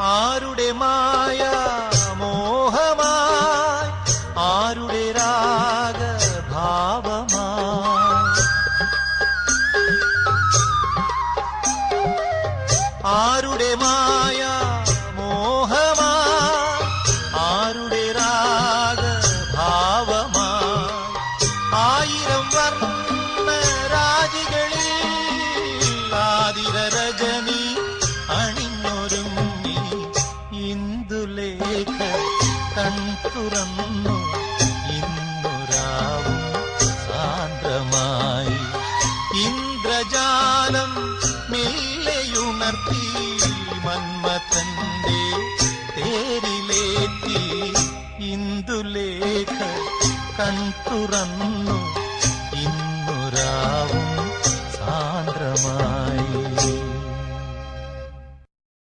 ആരുടെ മായ മോഹമായി ആരുടെ രാഗഭാവമായി ആരുടെ മായ മോഹമായി ആരുടെ രാഗഭാവമായി ആയിരം വർണ്ണ രാജികളിൽ ആതിര രജനി അണിഞ്ഞൊരുങ്ങി ഇന്ദുലേഖ കൺതുറന്നു ഇന്നുരാവും സാന്ദ്രമായി ഇന്ദ്രജാലം മെല്ലെയുണർത്തി മന്മഥന്റെ തേരിലേറ്റി ഇന്ദുലേഖ കൺതുറന്നു ഇന്നുരാവും സാന്ദ്രമായി